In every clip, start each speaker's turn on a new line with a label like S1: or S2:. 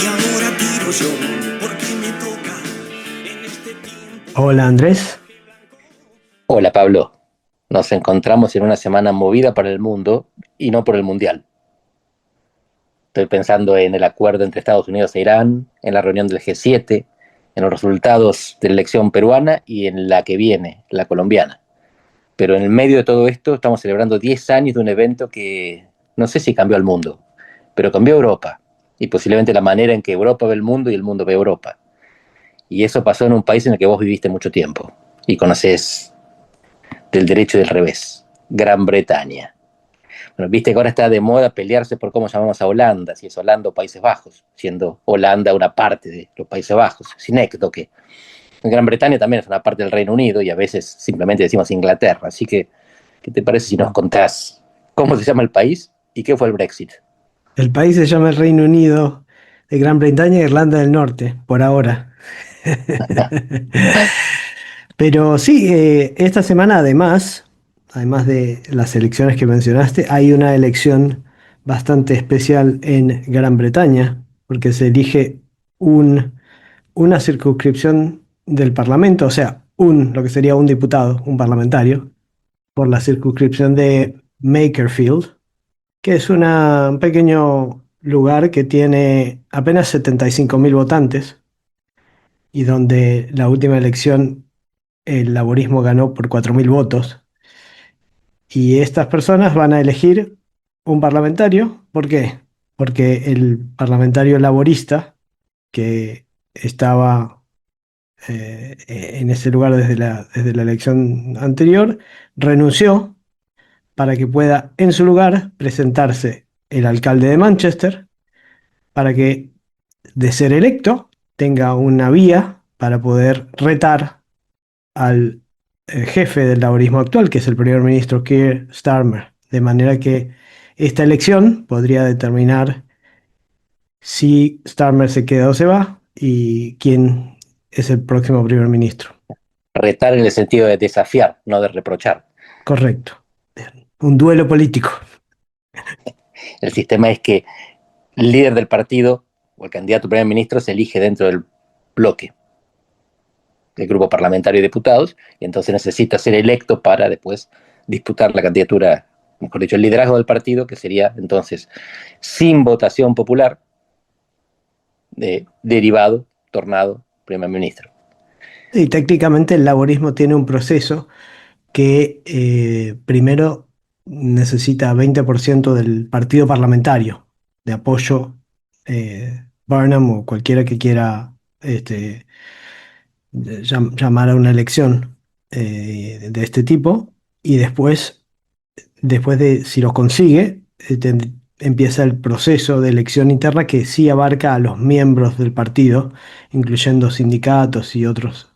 S1: Y ahora tiro yo, porque me toca en este tiempo.
S2: Hola Andrés.
S3: Hola Pablo, nos encontramos en una semana movida para el mundo y no por el Mundial. Estoy pensando en el acuerdo entre Estados Unidos e Irán, en la reunión del G7, en los resultados de la elección peruana y en la que viene, la colombiana. Pero en el medio de todo esto estamos celebrando 10 años de un evento que no sé si cambió al mundo, pero cambió Europa y posiblemente la manera en que Europa ve el mundo y el mundo ve Europa. Y eso pasó en un país en el que vos viviste mucho tiempo y conocés del derecho y del revés, Gran Bretaña. Bueno, viste que ahora está de moda pelearse por cómo llamamos a Holanda, si es Holanda o Países Bajos, siendo Holanda una parte de los Países Bajos, sin que Gran Bretaña también es una parte del Reino Unido y a veces simplemente decimos Inglaterra. Así que, ¿qué te parece si nos contás cómo se llama el país y qué fue el Brexit?
S2: El país se llama el Reino Unido de Gran Bretaña e Irlanda del Norte, por ahora. Pero sí, esta semana además de las elecciones que mencionaste, hay una elección bastante especial en Gran Bretaña, porque se elige un, una circunscripción del Parlamento, o sea, lo que sería un diputado, un parlamentario, por la circunscripción de Makerfield, que es un pequeño lugar que tiene apenas 75.000 votantes y donde la última elección el laborismo ganó por 4.000 votos. Y estas personas van a elegir un parlamentario. ¿Por qué? Porque el parlamentario laborista que estaba en ese lugar desde la elección anterior renunció para que pueda en su lugar presentarse el alcalde de Manchester para que, de ser electo, tenga una vía para poder retar al jefe del laborismo actual, que es el primer ministro Keir Starmer. De manera que esta elección podría determinar si Starmer se queda o se va y quién es el próximo primer ministro.
S3: Retar en el sentido de desafiar, no de reprochar.
S2: Correcto. Un duelo político.
S3: El sistema es que el líder del partido o el candidato a primer ministro se elige dentro del bloque, del grupo parlamentario de diputados, y entonces necesita ser electo para después disputar la candidatura, mejor dicho, el liderazgo del partido, que sería entonces sin votación popular, derivado, tornado, primer ministro.
S2: Y técnicamente el laborismo tiene un proceso que primero necesita 20% del partido parlamentario de apoyo, Burnham o cualquiera que quiera llamar a una elección de este tipo, y después de si lo consigue, empieza el proceso de elección interna que sí abarca a los miembros del partido, incluyendo sindicatos y otros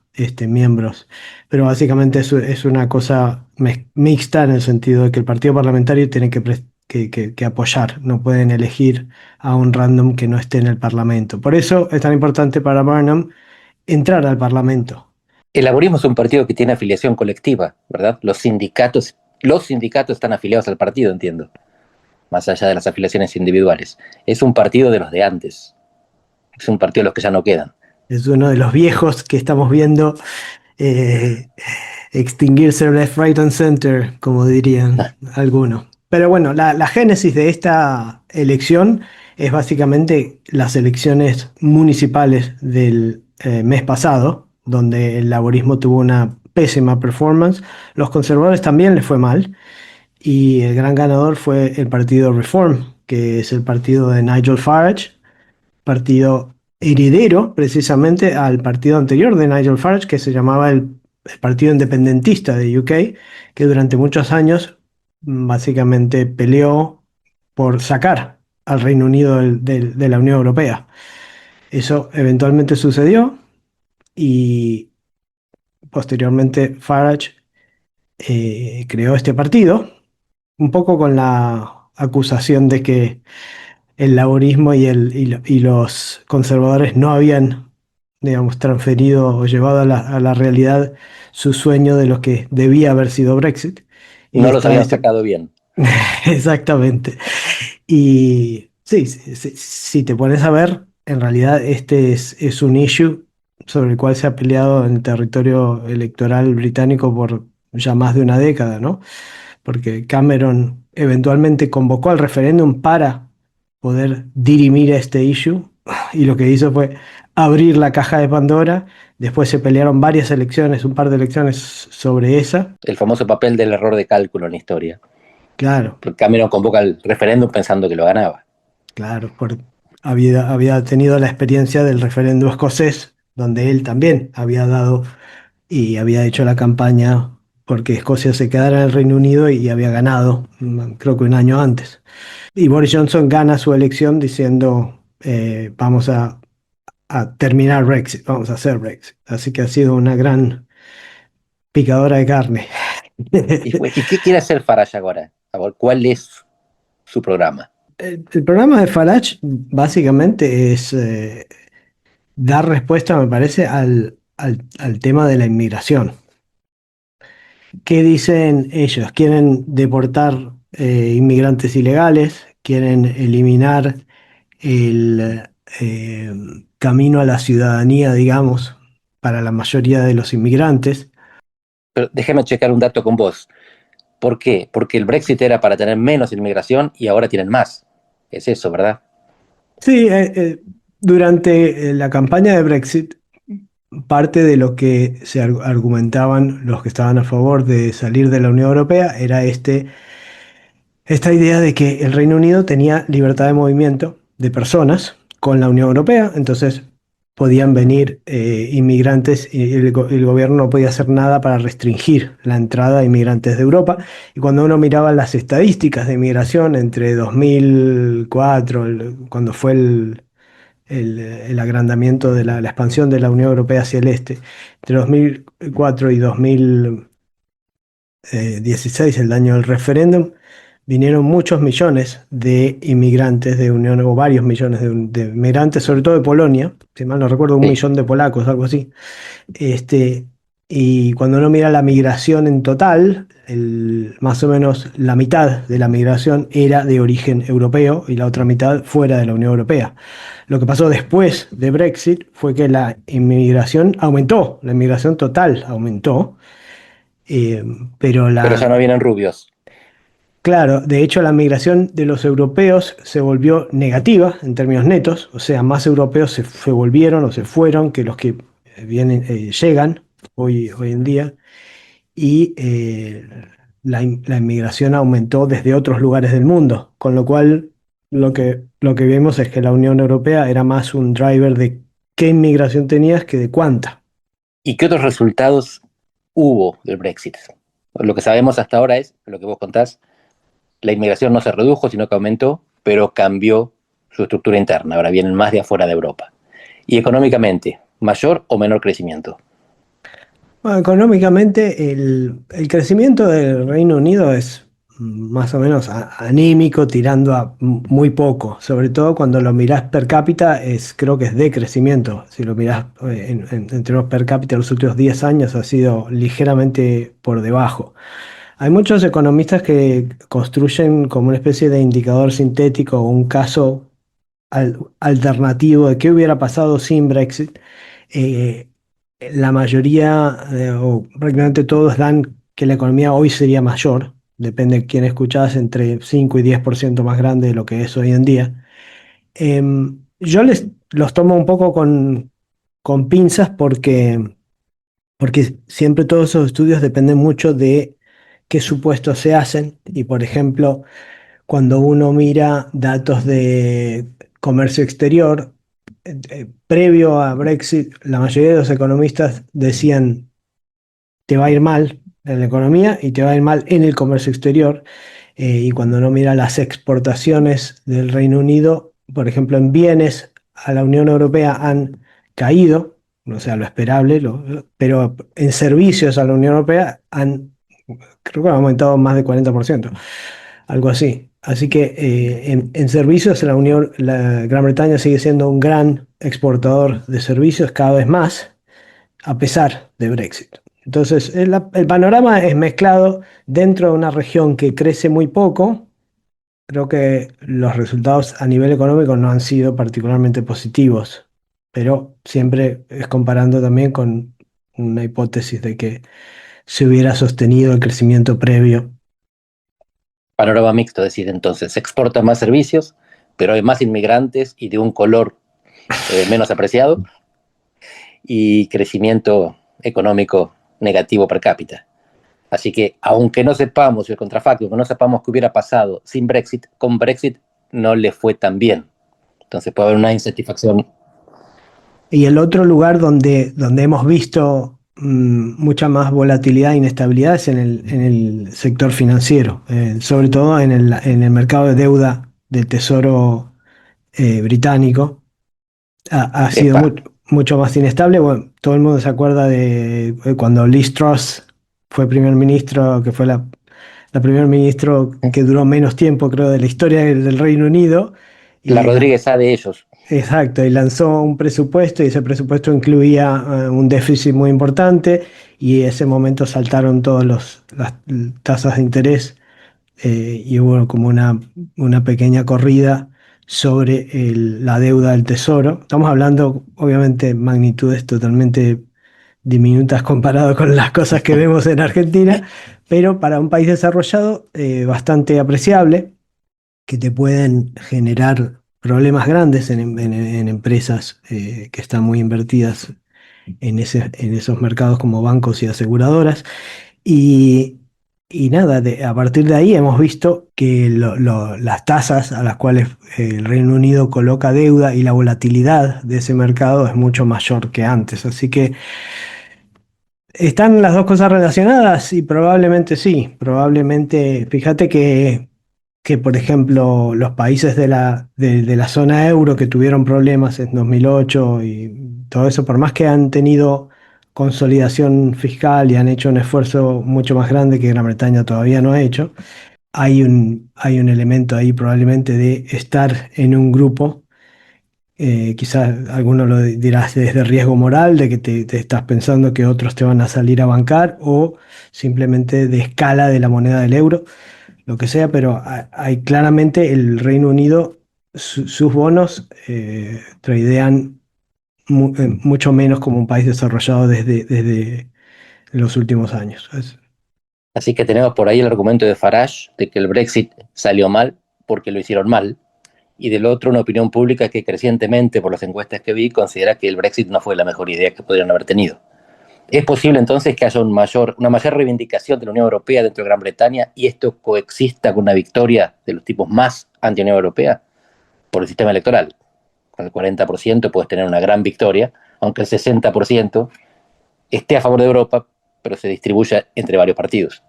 S2: miembros. Pero básicamente es una cosa mixta en el sentido de que el partido parlamentario tiene que apoyar, no pueden elegir a un random que no esté en el parlamento. Por eso es tan importante para Burnham entrar al parlamento.
S3: El laborismo es un partido que tiene afiliación colectiva, ¿verdad? Los sindicatos están afiliados al partido, entiendo, más allá de las afiliaciones individuales. Es un partido de los de antes, es un partido de los que ya no quedan.
S2: Es uno de los viejos que estamos viendo eh, extinguirse left, right and center, como dirían algunos. Pero bueno, la génesis de esta elección es básicamente las elecciones municipales del mes pasado, donde el laborismo tuvo una pésima performance. Los conservadores también les fue mal. Y el gran ganador fue el partido Reform, que es el partido de Nigel Farage, partido heredero precisamente al partido anterior de Nigel Farage, que se llamaba el Partido Independentista de UK, que durante muchos años básicamente peleó por sacar al Reino Unido de la Unión Europea. Eso eventualmente sucedió y posteriormente Farage creó este partido, un poco con la acusación de que el laborismo y los conservadores no habían, digamos, transferido o llevado a la realidad su sueño de lo que debía haber sido Brexit. Y
S3: No los
S2: está
S3: habían sacado bien.
S2: exactamente. Y sí, sí, sí, si te pones a ver, en realidad este es un issue sobre el cual se ha peleado en el territorio electoral británico por ya más de una década, ¿no? Porque Cameron eventualmente convocó al referéndum para poder dirimir este issue y lo que hizo fue abrir la caja de Pandora. Después se pelearon varias elecciones, un par de elecciones sobre esa.
S3: El famoso papel del error de cálculo en la historia.
S2: Claro,
S3: Porque Cameron convoca el referéndum pensando que lo ganaba.
S2: claro, había tenido la experiencia del referéndum escocés, donde él también había dado y había hecho la campaña porque Escocia se quedara en el Reino Unido y había ganado, creo que un año antes. Y Boris Johnson gana su elección diciendo, vamos a terminar Brexit, vamos a hacer Brexit. Así que ha sido una gran picadora de carne.
S3: ¿Y qué quiere hacer Farage ahora? A ver, ¿cuál es su programa?
S2: El programa de Farage básicamente es dar respuesta, me parece, al tema de la inmigración. ¿Qué dicen ellos? Quieren deportar inmigrantes ilegales, quieren eliminar el camino a la ciudadanía, digamos, para la mayoría de los inmigrantes.
S3: Pero déjame checar un dato con vos. ¿Por qué? Porque el Brexit era para tener menos inmigración y ahora tienen más. Es eso, ¿verdad?
S2: Sí, durante la campaña de Brexit, parte de lo que se argumentaban los que estaban a favor de salir de la Unión Europea era esta idea de que el Reino Unido tenía libertad de movimiento de personas con la Unión Europea, entonces podían venir inmigrantes y el gobierno no podía hacer nada para restringir la entrada de inmigrantes de Europa. Y cuando uno miraba las estadísticas de inmigración entre 2004, cuando fue el agrandamiento de la expansión de la Unión Europea hacia el este, entre 2004 y 2016, el año del referéndum, vinieron muchos millones de inmigrantes de Unión, o varios millones de inmigrantes, sobre todo de Polonia, si mal no recuerdo, un
S3: Sí.
S2: millón de polacos, algo así. Este, y cuando uno mira la migración en total, más o menos la mitad de la migración era de origen europeo y la otra mitad fuera de la Unión Europea. Lo que pasó después de Brexit fue que la inmigración aumentó, la inmigración total aumentó, eh, pero
S3: Pero ya no
S2: la,
S3: vienen rubios.
S2: claro, de hecho la migración de los europeos se volvió negativa en términos netos, o sea, más europeos se volvieron o se fueron que los que llegan hoy en día, y la inmigración aumentó desde otros lugares del mundo, con lo cual lo que vemos es que la Unión Europea era más un driver de qué inmigración tenías que de cuánta.
S3: ¿Y qué otros resultados hubo del Brexit? Lo que sabemos hasta ahora es, lo que vos contás, la inmigración no se redujo, sino que aumentó, pero cambió su estructura interna. Ahora vienen más de afuera de Europa. Y económicamente, ¿mayor o menor crecimiento?
S2: Bueno, económicamente el crecimiento del Reino Unido es más o menos anímico, tirando a muy poco, sobre todo cuando lo mirás per cápita, creo que es de crecimiento. Si lo mirás en términos per cápita, los últimos 10 años ha sido ligeramente por debajo. Hay muchos economistas que construyen como una especie de indicador sintético o un caso alternativo de qué hubiera pasado sin Brexit. Eh, la mayoría o prácticamente todos dan que la economía hoy sería mayor, depende de quién escuchás, entre 5 y 10% más grande de lo que es hoy en día. Yo los tomo un poco con pinzas porque siempre todos esos estudios dependen mucho de qué supuestos se hacen y, por ejemplo, cuando uno mira datos de comercio exterior, previo a Brexit, la mayoría de los economistas decían, te va a ir mal en la economía y te va a ir mal en el comercio exterior. Y cuando uno mira las exportaciones del Reino Unido, por ejemplo, en bienes a la Unión Europea han caído, o sea, lo esperable, pero en servicios a la Unión Europea creo que han aumentado más de 40%, algo así. Así que en servicios la Gran Bretaña sigue siendo un gran exportador de servicios cada vez más, a pesar de Brexit. Entonces, el panorama es mezclado dentro de una región que crece muy poco. Creo que los resultados a nivel económico no han sido particularmente positivos, pero siempre es comparando también con una hipótesis de que se hubiera sostenido el crecimiento previo.
S3: Panorama mixto, es decir, entonces se exportan más servicios, pero hay más inmigrantes y de un color menos apreciado y crecimiento económico negativo per cápita. Así que, aunque no sepamos el contrafacto, que no sepamos qué hubiera pasado sin Brexit, con Brexit no le fue tan bien. Entonces puede haber una insatisfacción.
S2: Y el otro lugar donde hemos visto mucha más volatilidad e inestabilidad es en el sector financiero, sobre todo en el mercado de deuda del Tesoro británico. Ha sido
S3: Epa,
S2: mucho más inestable. Bueno, todo el mundo se acuerda de cuando Liz Truss fue primer ministro, que fue la primer ministro que duró menos tiempo, creo, de la historia del Reino Unido.
S3: la
S2: Y
S3: Rodríguez A de ellos.
S2: exacto, y lanzó un presupuesto y ese presupuesto incluía un déficit muy importante y en ese momento saltaron todas las tasas de interés y hubo como una pequeña corrida sobre la deuda del tesoro. Estamos hablando, obviamente, magnitudes totalmente diminutas comparado con las cosas que vemos en Argentina, pero para un país desarrollado bastante apreciable, que te pueden generar problemas grandes en empresas que están muy invertidas en esos mercados como bancos y aseguradoras. Y, y nada, a partir de ahí hemos visto que las tasas a las cuales el Reino Unido coloca deuda y la volatilidad de ese mercado es mucho mayor que antes. Así que ¿están las dos cosas relacionadas? Y probablemente sí. Probablemente, fíjate que, por ejemplo, los países de la zona euro que tuvieron problemas en 2008 y todo eso, por más que han tenido consolidación fiscal y han hecho un esfuerzo mucho más grande que Gran Bretaña todavía no ha hecho, hay un elemento ahí probablemente de estar en un grupo. Quizás alguno lo dirás desde riesgo moral, de que te estás pensando que otros te van a salir a bancar, o simplemente de escala de la moneda del euro, lo que sea, pero hay claramente el Reino Unido, sus bonos tradean mucho menos como un país desarrollado desde los últimos años.
S3: Así que tenemos por ahí el argumento de Farage de que el Brexit salió mal porque lo hicieron mal. Y del otro, una opinión pública que crecientemente, por las encuestas que vi, considera que el Brexit no fue la mejor idea que podrían haber tenido. ¿Es posible entonces que haya una mayor reivindicación de la Unión Europea dentro de Gran Bretaña y esto coexista con una victoria de los tipos más anti-Unión Europea por el sistema electoral? Con el 40% puedes tener una gran victoria, aunque el 60% esté a favor de Europa, pero se distribuya entre varios partidos.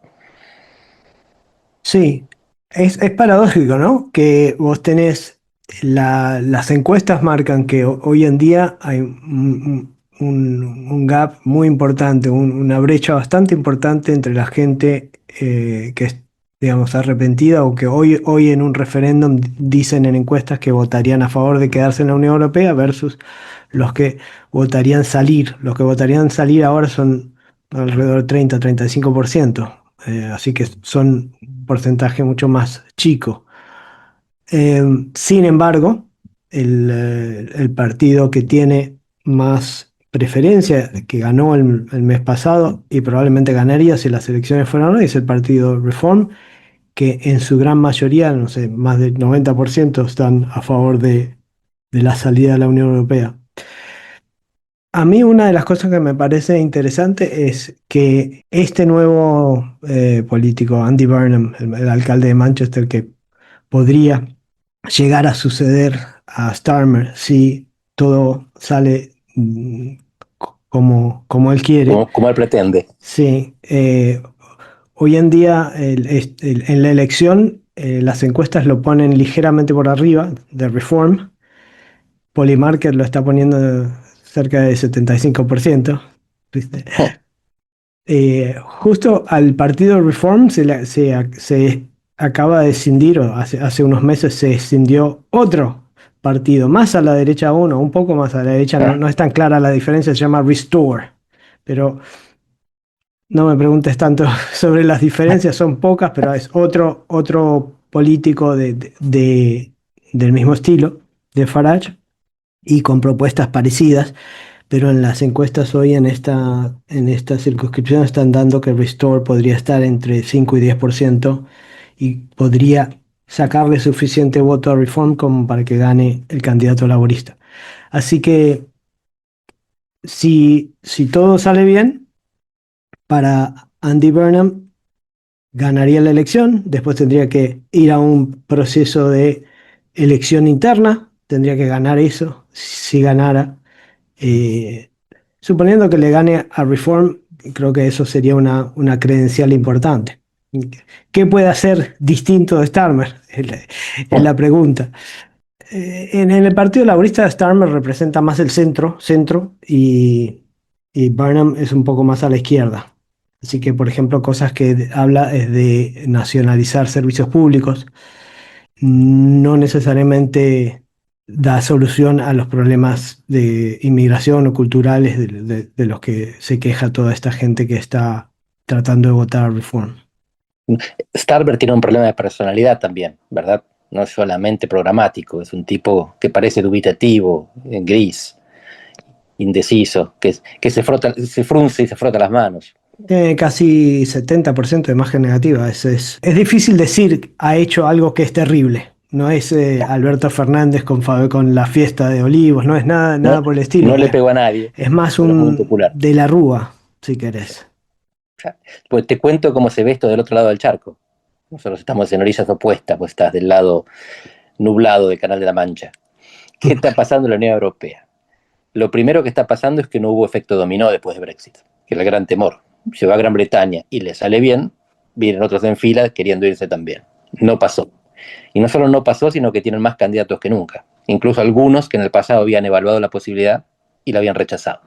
S2: Sí, es paradójico, ¿no? Que vos tenés, las encuestas marcan que hoy en día hay un gap muy importante, una brecha bastante importante entre la gente que es, digamos, arrepentida o que hoy en un referéndum dicen en encuestas que votarían a favor de quedarse en la Unión Europea versus los que votarían salir. Los que votarían salir ahora son alrededor del 30-35%. Así que son un porcentaje mucho más chico. Eh, Sin embargo, el partido que tiene más preferencia, que ganó el mes pasado y probablemente ganaría si las elecciones fueran hoy, es el partido Reform, que en su gran mayoría, no sé, más del 90% están a favor de la salida de la Unión Europea. A mí una de las cosas que me parece interesante es que este nuevo político, Andy Burnham, el alcalde de Manchester, que podría llegar a suceder a Starmer si todo sale como él quiere.
S3: Como él pretende.
S2: Sí, hoy en día en la elección las encuestas lo ponen ligeramente por arriba de Reform. Polymarket lo está poniendo cerca de 75%. ¿Viste? Justo al partido Reform se acaba de escindir, o hace unos meses se escindió otro partido, más a la derecha uno, un poco más a la derecha, no es tan clara la diferencia, se llama Restore. Pero No me preguntes tanto sobre las diferencias, son pocas, pero es otro político del mismo estilo de Farage y con propuestas parecidas, pero en las encuestas hoy en esta circunscripción están dando que Restore podría estar entre 5 y 10% y podría sacarle suficiente voto a Reform como para que gane el candidato laborista. Así que si todo sale bien, para Andy Burnham ganaría la elección, después tendría que ir a un proceso de elección interna, tendría que ganar eso, si ganara. Eh, Suponiendo que le gane a Reform, creo que eso sería una credencial importante. ¿Qué puede hacer distinto de Starmer? Es la pregunta. En el Partido Laborista, Starmer representa más el centro, y Burnham es un poco más a la izquierda. Así que, por ejemplo, cosas que habla es de nacionalizar servicios públicos, no necesariamente da solución a los problemas de inmigración o culturales de los que se queja toda esta gente que está tratando de votar Reform.
S3: Starmer tiene un problema de personalidad también, ¿verdad? No es solamente programático, es un tipo que parece dubitativo, gris, indeciso, que se frunce y se frota las manos.
S2: Tiene casi 70% de imagen negativa. Es difícil decir ha hecho algo que es terrible. No es Alberto Fernández con la fiesta de Olivos, no es nada,
S3: No,
S2: nada por el estilo.
S3: no le pegó a nadie,
S2: Es más
S3: pero es muy
S2: un
S3: popular.
S2: de la Rúa, si querés.
S3: Pues te cuento cómo se ve esto del otro lado del charco. Nosotros estamos en orillas opuestas, pues estás del lado nublado del Canal de la Mancha. ¿Qué está pasando en la Unión Europea? Lo primero que está pasando es que no hubo efecto dominó después de Brexit, que es el gran temor. Se va a Gran Bretaña y le sale bien, vienen otros en fila queriendo irse también. No pasó. Y no solo no pasó, sino que tienen más candidatos que nunca. Incluso algunos que en el pasado habían evaluado la posibilidad y la habían rechazado.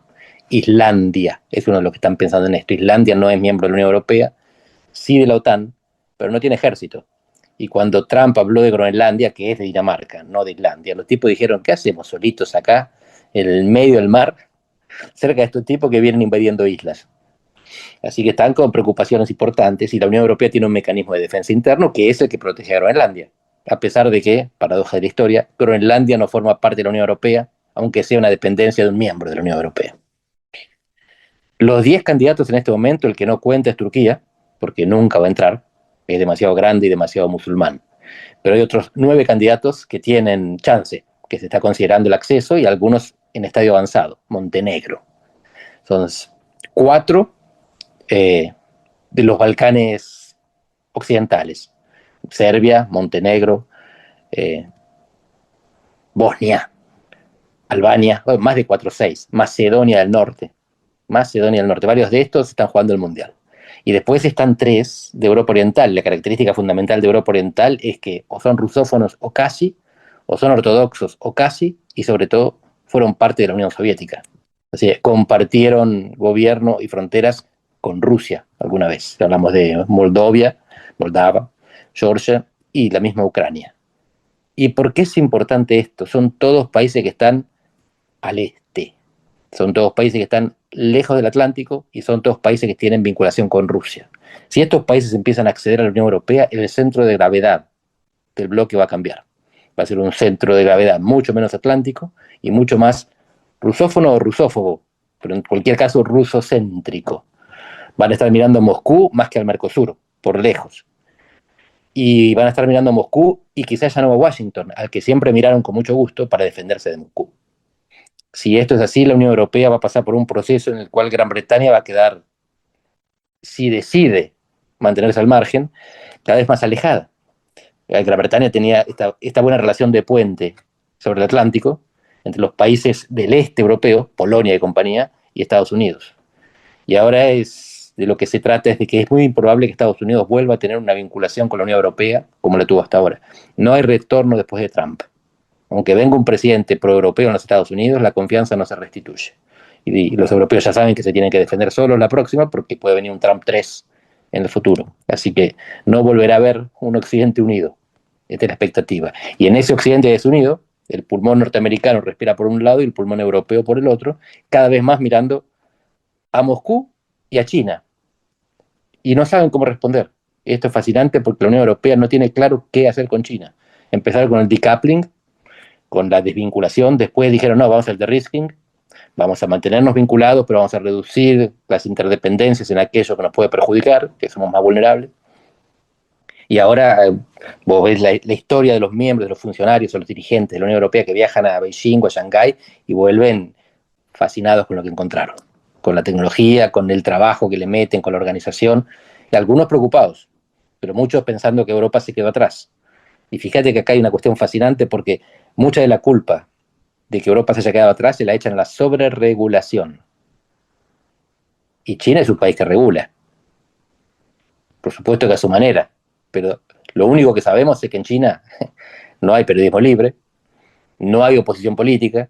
S3: Islandia es uno de los que están pensando en esto. Islandia no es miembro de la Unión Europea, sí de la OTAN, pero no tiene ejército. Y cuando Trump habló de Groenlandia, que es de Dinamarca, no de Islandia, los tipos dijeron, ¿qué hacemos solitos acá, en el medio del mar, cerca de estos tipos que vienen invadiendo islas? Así que están con preocupaciones importantes y la Unión Europea tiene un mecanismo de defensa interno que es el que protege a Groenlandia. A pesar de que, paradoja de la historia, Groenlandia no forma parte de la Unión Europea, aunque sea una dependencia de un miembro de la Unión Europea. Los 10 candidatos en este momento, el que no cuenta es Turquía, porque nunca va a entrar, es demasiado grande y demasiado musulmán. Pero hay otros 9 candidatos que tienen chance, que se está considerando el acceso y algunos en estadio avanzado. Montenegro. Son 4 de los Balcanes occidentales. Serbia, Montenegro, Bosnia, Albania, bueno, más de 4 o 6. Macedonia del Norte. Varios de estos están jugando el Mundial. Y después están 3 de Europa Oriental. La característica fundamental de Europa Oriental es que o son rusófonos o casi, o son ortodoxos o casi, y sobre todo fueron parte de la Unión Soviética. Así que compartieron gobierno y fronteras con Rusia alguna vez. Hablamos de Moldava, Georgia y la misma Ucrania. ¿Y por qué es importante esto? Son todos países que están al este. Son todos países que están lejos del Atlántico y son todos países que tienen vinculación con Rusia. Si estos países empiezan a acceder a la Unión Europea, el centro de gravedad del bloque va a cambiar. Va a ser un centro de gravedad mucho menos atlántico y mucho más rusófono o rusófobo, pero en cualquier caso rusocéntrico. Van a estar mirando a Moscú más que al Mercosur, por lejos. Y van a estar mirando a Moscú y quizás ya no a Washington, al que siempre miraron con mucho gusto para defenderse de Moscú. Si esto es así, la Unión Europea va a pasar por un proceso en el cual Gran Bretaña va a quedar, si decide mantenerse al margen, cada vez más alejada. Gran Bretaña tenía esta buena relación de puente sobre el Atlántico entre los países del este europeo, Polonia y compañía, y Estados Unidos. Y ahora de lo que se trata es de que es muy improbable que Estados Unidos vuelva a tener una vinculación con la Unión Europea como la tuvo hasta ahora. No hay retorno después de Trump. Aunque venga un presidente pro-europeo en los Estados Unidos, la confianza no se restituye. Y los europeos ya saben que se tienen que defender solos la próxima porque puede venir un Trump 3 en el futuro. Así que no volverá a haber un Occidente unido. Esta es la expectativa. Y en ese Occidente desunido, el pulmón norteamericano respira por un lado y el pulmón europeo por el otro, cada vez más mirando a Moscú y a China. y no saben cómo responder. Esto es fascinante porque la Unión Europea no tiene claro qué hacer con China. Empezaron con el decoupling, con la desvinculación, después dijeron, no, vamos al de-risking, vamos a mantenernos vinculados, pero vamos a reducir las interdependencias en aquello que nos puede perjudicar, que somos más vulnerables. Y ahora vos ves la historia de los miembros, de los funcionarios o los dirigentes de la Unión Europea que viajan a Beijing o a Shanghái y vuelven fascinados con lo que encontraron, con la tecnología, con el trabajo que le meten, con la organización, y algunos preocupados, pero muchos pensando que Europa se quedó atrás. Y fíjate que acá hay una cuestión fascinante porque mucha de la culpa de que Europa se haya quedado atrás se la echan a la sobreregulación. Y China es un país que regula, por supuesto que a su manera, pero lo único que sabemos es que en China no hay periodismo libre, no hay oposición política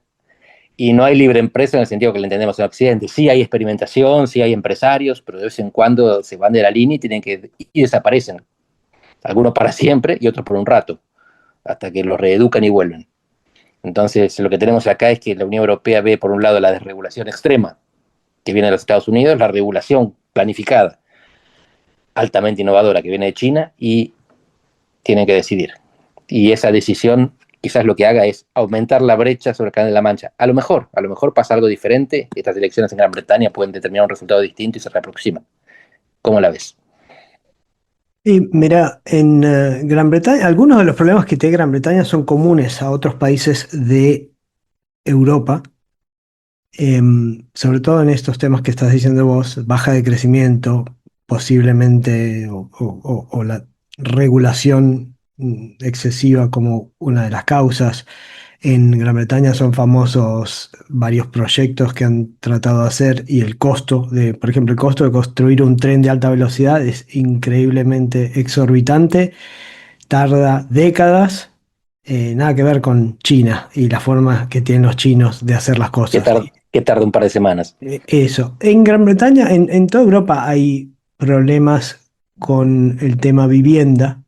S3: y no hay libre empresa en el sentido que le entendemos en Occidente. Sí hay experimentación, sí hay empresarios, pero de vez en cuando se van de la línea y tienen que y desaparecen. Algunos para siempre y otros por un rato, hasta que los reeducan y vuelven. Entonces, lo que tenemos acá es que la Unión Europea ve, por un lado, la desregulación extrema que viene de los Estados Unidos, la regulación planificada, altamente innovadora que viene de China, y tienen que decidir. Y esa decisión, quizás lo que haga es aumentar la brecha sobre el Canal de la Mancha. A lo mejor pasa algo diferente, estas elecciones en Gran Bretaña pueden determinar un resultado distinto y se reaproximan. ¿Cómo la ves?
S2: Y mira, en Gran Bretaña, algunos de los problemas que tiene Gran Bretaña son comunes a otros países de Europa, sobre todo en estos temas que estás diciendo vos, baja de crecimiento, posiblemente, o la regulación excesiva como una de las causas. En Gran Bretaña son famosos varios proyectos que han tratado de hacer y el costo por ejemplo, el costo de construir un tren de alta velocidad es increíblemente exorbitante, tarda décadas, nada que ver con China y la forma que tienen los chinos de hacer las cosas.
S3: Que tarda un par de semanas.
S2: Eso. En Gran Bretaña, en toda Europa hay problemas con el tema vivienda,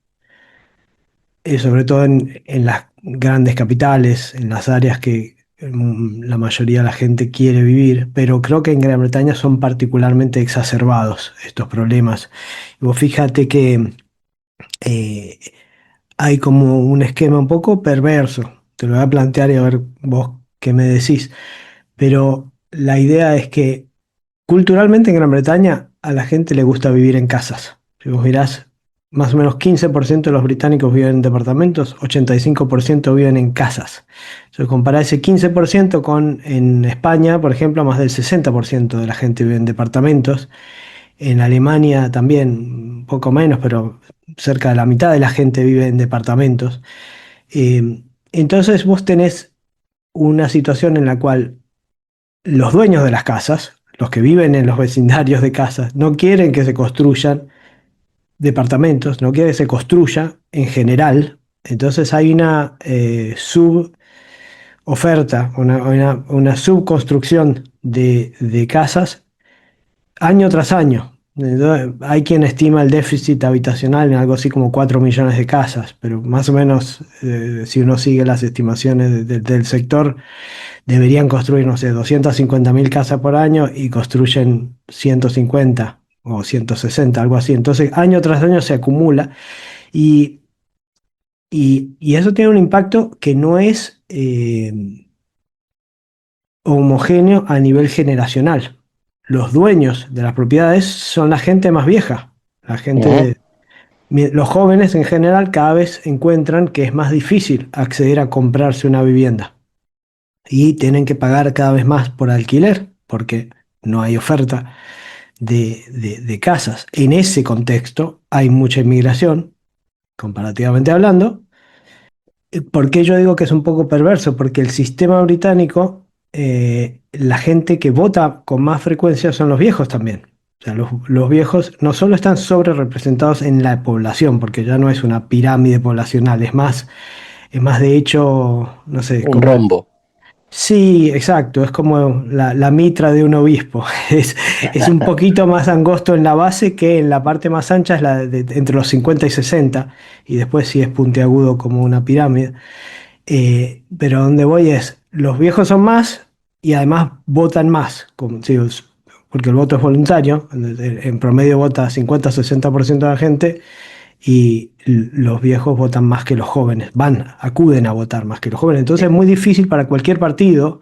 S2: sobre todo en las grandes capitales, en las áreas que la mayoría de la gente quiere vivir, pero creo que en Gran Bretaña son particularmente exacerbados estos problemas. Y vos fíjate que eh, hay como un esquema un poco perverso, te lo voy a plantear y a ver vos qué me decís, pero la idea es que culturalmente en Gran Bretaña a la gente le gusta vivir en casas. Si vos mirás, más o menos 15% de los británicos viven en departamentos, 85% viven en casas. Si comparás ese 15% con en España, por ejemplo, más del 60% de la gente vive en departamentos. En Alemania también, un poco menos, pero cerca de la mitad de la gente vive en departamentos. Entonces vos tenés una situación en la cual los dueños de las casas, los que viven en los vecindarios de casas, no quieren que se construyan departamentos, no quieren que se construya en general. Entonces hay una suboferta, una subconstrucción de casas año tras año. Entonces, hay quien estima el déficit habitacional en algo así como 4 millones de casas, pero más o menos, si uno sigue las estimaciones del sector, deberían construir, no sé, 250.000 casas por año y construyen 150 o 160, algo así. Entonces, año tras año se acumula y, y eso tiene un impacto que no es homogéneo a nivel generacional. Los dueños de las propiedades son la gente más vieja, la gente los jóvenes en general cada vez encuentran que es más difícil acceder a comprarse una vivienda y tienen que pagar cada vez más por alquiler porque no hay oferta de casas. En ese contexto hay mucha inmigración, comparativamente hablando. ¿Por qué yo digo que es un poco perverso? Porque el sistema británico, la gente que vota con más frecuencia son los viejos también. O sea, los viejos no solo están sobre representados en la población, porque ya no es una pirámide poblacional, es más de hecho, no sé,
S3: Un rombo.
S2: Sí, exacto, es como la mitra de un obispo. Es un poquito más angosto en la base que en la parte más ancha, es entre los 50 y 60, y después sí es puntiagudo como una pirámide. Pero donde voy es, los viejos son más y además votan más. Como, sí, porque el voto es voluntario, en promedio vota 50-60% de la gente y los viejos votan más que los jóvenes, acuden a votar más que los jóvenes. Entonces es muy difícil para cualquier partido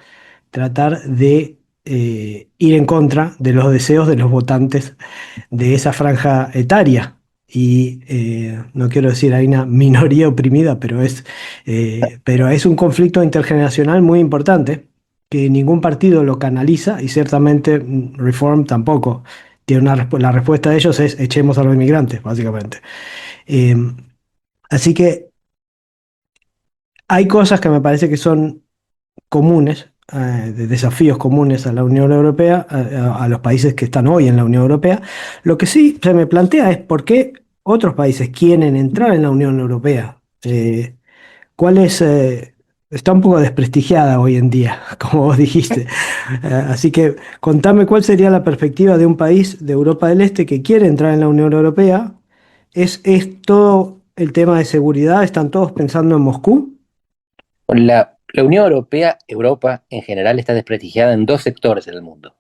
S2: tratar de ir en contra de los deseos de los votantes de esa franja etaria. Y no quiero decir hay una minoría oprimida, pero es un conflicto intergeneracional muy importante que ningún partido lo canaliza y ciertamente Reform tampoco. La respuesta de ellos es echemos a los inmigrantes, básicamente. Eh, Así que hay cosas que me parece que son comunes, de desafíos comunes a la Unión Europea, a los países que están hoy en la Unión Europea. Lo que sí se me plantea es por qué otros países quieren entrar en la Unión Europea. ¿Cuál es? Está un poco desprestigiada hoy en día, como vos dijiste. Así que contame cuál sería la perspectiva de un país de Europa del Este que quiere entrar en la Unión Europea. ¿Es todo el tema de seguridad? ¿Están todos pensando en Moscú?
S3: La Unión Europea, Europa en general, está desprestigiada en dos sectores en el mundo.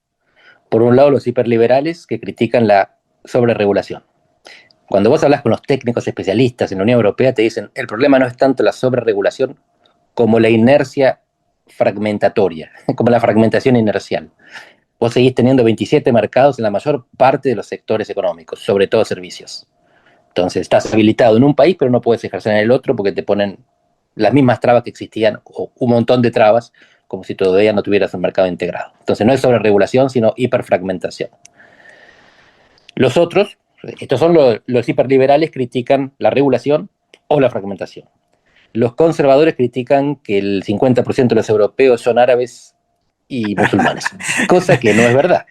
S3: Por un lado, los hiperliberales que critican la sobreregulación. Cuando vos hablas con los técnicos especialistas en la Unión Europea, te dicen, el problema no es tanto la sobreregulación como la inercia fragmentatoria, como la fragmentación inercial. Vos seguís teniendo 27 mercados en la mayor parte de los sectores económicos, sobre todo servicios. Entonces, estás habilitado en un país, pero no puedes ejercer en el otro porque te ponen las mismas trabas que existían, o un montón de trabas, como si todavía no tuvieras un mercado integrado. Entonces, no es sobreregulación, sino hiperfragmentación. Los otros, estos son los hiperliberales, critican la regulación o la fragmentación. Los conservadores critican que el 50% de los europeos son árabes y musulmanes, cosa que no es verdad.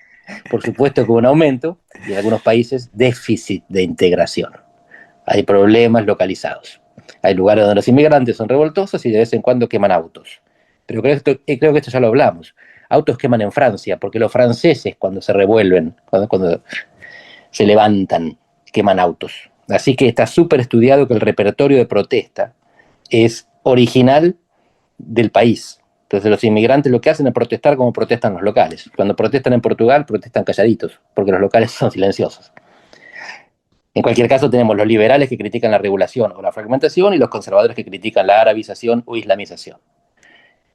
S3: Por supuesto que hubo un aumento y en algunos países déficit de integración. Hay problemas localizados. Hay lugares donde los inmigrantes son revoltosos y de vez en cuando queman autos. Pero creo que esto ya lo hablamos. Autos queman en Francia, porque los franceses cuando se revuelven, cuando se levantan, queman autos. Así que está súper estudiado que el repertorio de protesta es original del país. Entonces los inmigrantes lo que hacen es protestar como protestan los locales. Cuando protestan en Portugal, protestan calladitos, porque los locales son silenciosos. En cualquier caso, tenemos los liberales que critican la regulación o la fragmentación y los conservadores que critican la arabización o islamización.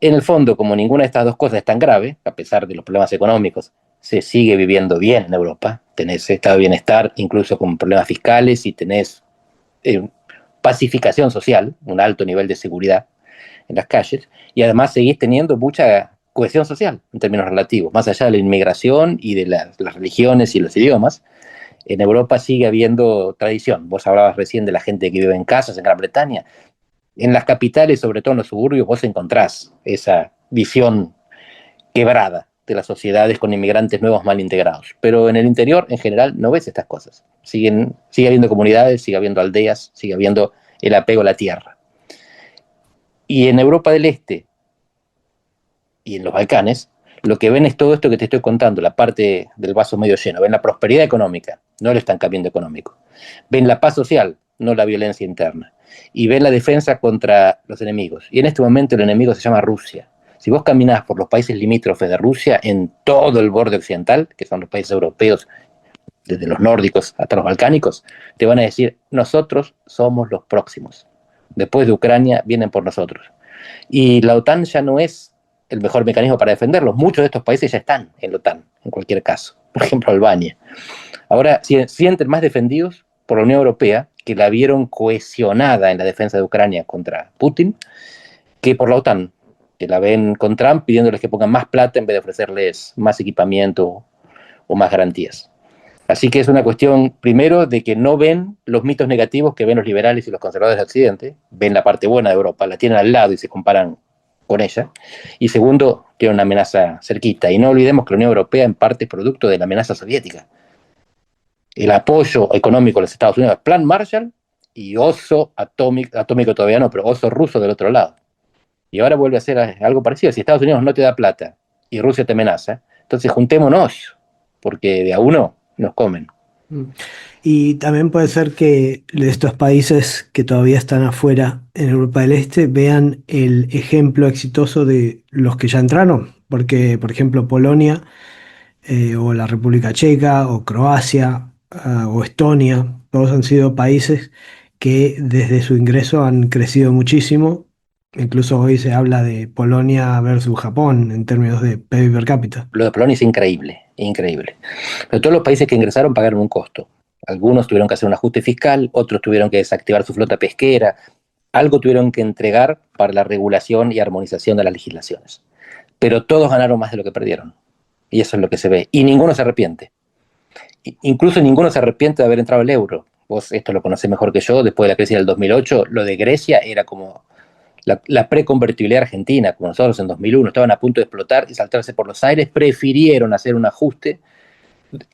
S3: En el fondo, como ninguna de estas dos cosas es tan grave, a pesar de los problemas económicos, se sigue viviendo bien en Europa. Tenés estado de bienestar, incluso con problemas fiscales, y tenés pacificación social, un alto nivel de seguridad en las calles, y además seguís teniendo mucha cohesión social en términos relativos, más allá de la inmigración y de las religiones y los idiomas. En Europa sigue habiendo tradición. Vos hablabas recién de la gente que vive en casas en Gran Bretaña. En las capitales, sobre todo en los suburbios, vos encontrás esa visión quebrada de las sociedades con inmigrantes nuevos mal integrados. Pero en el interior, en general, no ves estas cosas. Sigue habiendo comunidades, sigue habiendo aldeas, sigue habiendo el apego a la tierra. Y en Europa del Este y en los Balcanes, lo que ven es todo esto que te estoy contando, la parte del vaso medio lleno. Ven la prosperidad económica, no el estancamiento económico. Ven la paz social, no la violencia interna. Y ven la defensa contra los enemigos. Y en este momento el enemigo se llama Rusia. Si vos caminás por los países limítrofes de Rusia, en todo el borde occidental, que son los países europeos, desde los nórdicos hasta los balcánicos, te van a decir, nosotros somos los próximos. Después de Ucrania vienen por nosotros. Y la OTAN ya no es el mejor mecanismo para defenderlos. Muchos de estos países ya están en la OTAN, en cualquier caso. Por ejemplo, Albania. Ahora se sienten más defendidos por la Unión Europea, que la vieron cohesionada en la defensa de Ucrania contra Putin, que por la OTAN, que la ven con Trump pidiéndoles que pongan más plata en vez de ofrecerles más equipamiento o más garantías. Así que es una cuestión, primero, de que no ven los mitos negativos que ven los liberales y los conservadores de Occidente, ven la parte buena de Europa, la tienen al lado y se comparan con ella. Y segundo, tiene una amenaza cerquita. Y no olvidemos que la Unión Europea en parte es producto de la amenaza soviética. El apoyo económico de los Estados Unidos, Plan Marshall y oso atómico todavía no, pero oso ruso del otro lado. Y ahora vuelve a ser algo parecido. Si Estados Unidos no te da plata y Rusia te amenaza, entonces juntémonos, porque de a uno nos comen.
S2: Y también puede ser que estos países que todavía están afuera en Europa del Este vean el ejemplo exitoso de los que ya entraron, porque, por ejemplo, Polonia o la República Checa, o Croacia, o Estonia. Todos han sido países que desde su ingreso han crecido muchísimo. Incluso hoy se habla de Polonia versus Japón en términos de PIB per cápita.
S3: Lo de Polonia es increíble, increíble. Pero todos los países que ingresaron pagaron un costo. Algunos tuvieron que hacer un ajuste fiscal, otros tuvieron que desactivar su flota pesquera, algo tuvieron que entregar para la regulación y armonización de las legislaciones. Pero todos ganaron más de lo que perdieron. Y eso es lo que se ve. Y ninguno se arrepiente. Incluso ninguno se arrepiente de haber entrado al euro. Vos esto lo conocés mejor que yo. Después de la crisis del 2008, lo de Grecia era como la preconvertibilidad argentina, como nosotros en 2001. Estaban a punto de explotar y saltarse por los aires. Prefirieron hacer un ajuste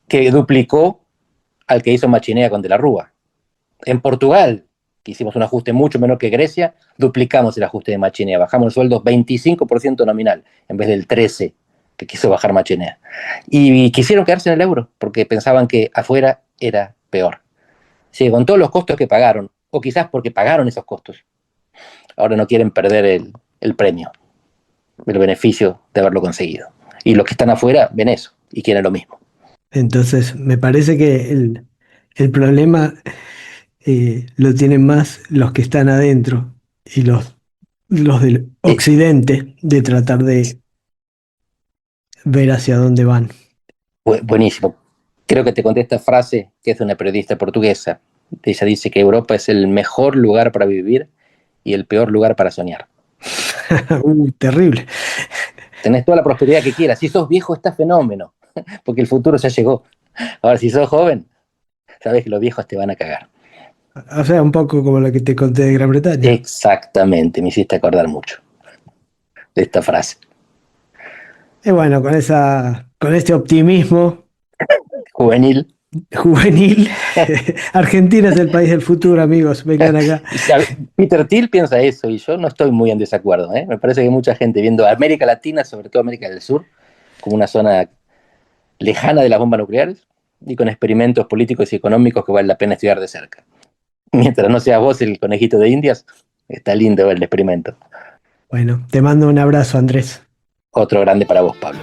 S3: que duplicó al que hizo Machinea con De la Rúa. En Portugal, que hicimos un ajuste mucho menor que Grecia, duplicamos el ajuste de Machinea. Bajamos el sueldo 25% nominal en vez del 13% que quiso bajar Machinea. Y quisieron quedarse en el euro porque pensaban que afuera era peor. Sí, con todos los costos que pagaron, o quizás porque pagaron esos costos, ahora no quieren perder el premio, el beneficio de haberlo conseguido. Y los que están afuera ven eso y quieren lo mismo.
S2: Entonces, me parece que el problema lo tienen más los que están adentro y los del occidente de tratar de ver hacia dónde van.
S3: Buenísimo. Creo que te conté esta frase que es de una periodista portuguesa. Ella dice que Europa es el mejor lugar para vivir y el peor lugar para soñar.
S2: Terrible.
S3: Tenés toda la prosperidad que quieras. Si sos viejo está fenómeno, porque el futuro ya llegó. Ahora, si sos joven, sabes que los viejos te van a cagar.
S2: O sea, un poco como lo que te conté de Gran Bretaña.
S3: Exactamente, me hiciste acordar mucho de esta frase.
S2: Y bueno, con este optimismo
S3: Juvenil.
S2: juvenil, Argentina es el país del futuro, amigos. Vengan acá.
S3: Peter Thiel piensa eso y yo no estoy muy en desacuerdo. Me parece que hay mucha gente viendo a América Latina, sobre todo América del Sur, como una zona lejana de las bombas nucleares y con experimentos políticos y económicos que vale la pena estudiar de cerca. Mientras no seas vos el conejito de Indias, está lindo ver el experimento.
S2: Bueno, te mando un abrazo, Andrés.
S3: Otro grande para vos, Pablo.